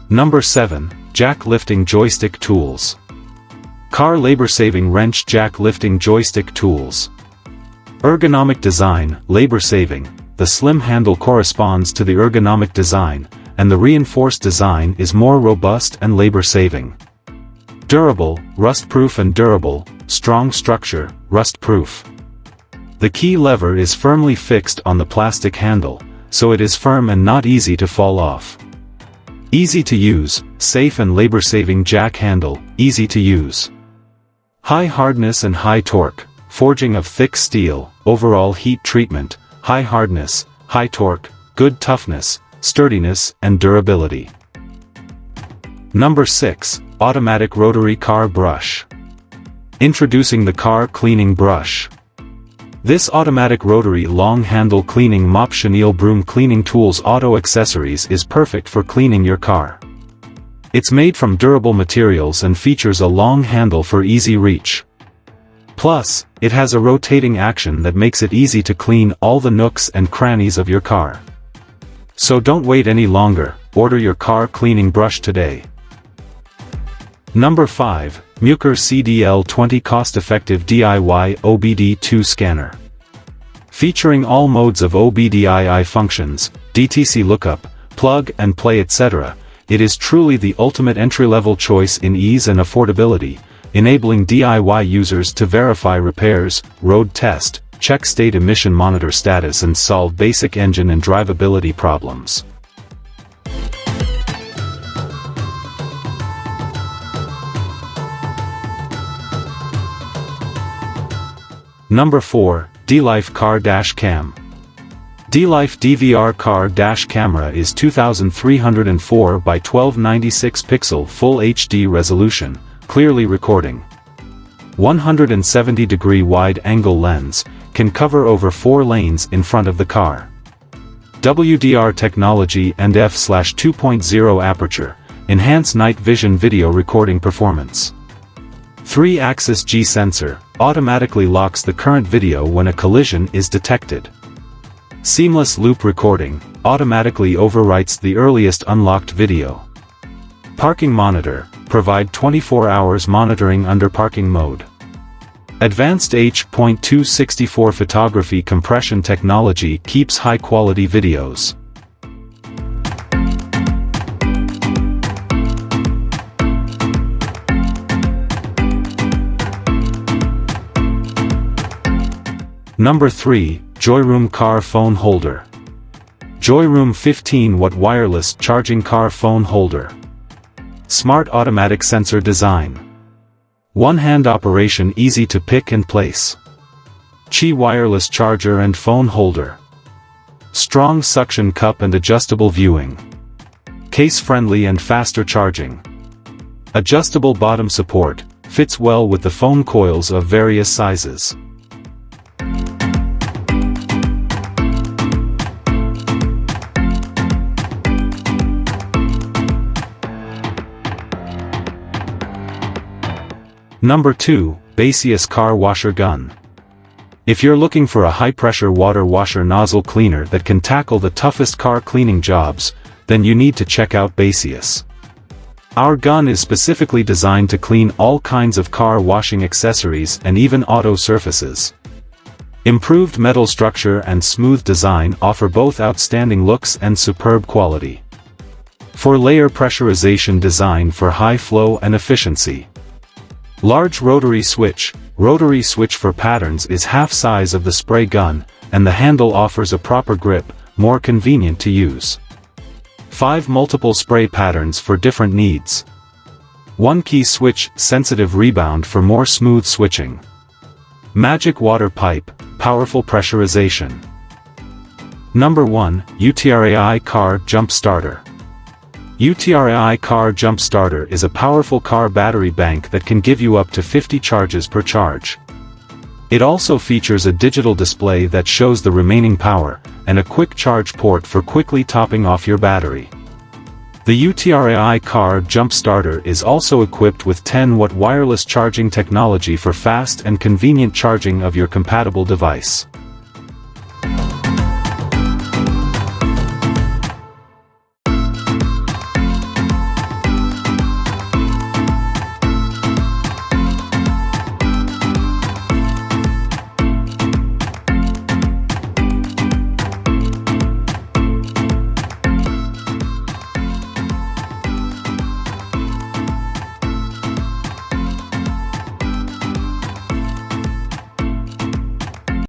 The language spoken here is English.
Number 7. Jack Lifting Joystick Tools. Car labor-saving wrench jack lifting joystick tools. Ergonomic design, labor-saving. The slim handle corresponds to the ergonomic design, and the reinforced design is more robust and labor-saving. Durable, rust-proof and durable, strong structure, rust-proof. The key lever is firmly fixed on the plastic handle, so it is firm and not easy to fall off. Easy to use, safe and labor-saving jack handle, easy to use. High hardness and high torque, forging of thick steel, overall heat treatment, high hardness, high torque, good toughness, sturdiness and durability. Number 6. Automatic Rotary Car Brush. Introducing the car cleaning brush. This automatic rotary long-handle cleaning mop chenille broom cleaning tools auto accessories is perfect for cleaning your car. It's made from durable materials and features a long handle for easy reach. Plus, it has a rotating action that makes it easy to clean all the nooks and crannies of your car. So don't wait any longer, order your car cleaning brush today. Number 5. MUCAR CDL20 Cost-Effective DIY OBD2 Scanner. Featuring all modes of OBDII functions, DTC lookup, plug and play etc., it is truly the ultimate entry-level choice in ease and affordability, enabling DIY users to verify repairs, road test, check state emission monitor status and solve basic engine and drivability problems. Number 4. Deelife Car Dash Cam. Deelife DVR Car Dash Camera is 2304 by 1296 pixel Full HD resolution, clearly recording. 170-degree wide-angle lens, can cover over 4 lanes in front of the car. WDR technology and f/2.0 aperture, enhance night vision video recording performance. 3-axis G sensor, automatically locks the current video when a collision is detected. Seamless loop recording, automatically overwrites the earliest unlocked video. Parking monitor, provide 24 hours monitoring under parking mode. Advanced H.264 photography compression technology keeps high-quality videos. Number 3. Joyroom Car Phone Holder. Joyroom 15-watt wireless charging car phone holder. Smart automatic sensor design. One-hand operation, easy to pick and place. Qi wireless charger and phone holder. Strong suction cup and adjustable viewing. Case-friendly and faster charging. Adjustable bottom support, fits well with the phone coils of various sizes. Number 2. Baseus Car Washer Gun. If you're looking for a high-pressure water washer nozzle cleaner that can tackle the toughest car cleaning jobs, then you need to check out Baseus. Our gun is specifically designed to clean all kinds of car washing accessories and even auto surfaces. Improved metal structure and smooth design offer both outstanding looks and superb quality. 4-layer pressurization design for high flow and efficiency. Large rotary switch for patterns is half size of the spray gun, and the handle offers a proper grip, more convenient to use. 5 multiple spray patterns for different needs. 1 key switch, sensitive rebound for more smooth switching. Magic water pipe, powerful pressurization. Number 1. UTRAI Car Jump Starter. UTRAI Car Jump Starter is a powerful car battery bank that can give you up to 50 charges per charge. It also features a digital display that shows the remaining power, and a quick charge port for quickly topping off your battery. The UTRAI Car Jump Starter is also equipped with 10-watt wireless charging technology for fast and convenient charging of your compatible device.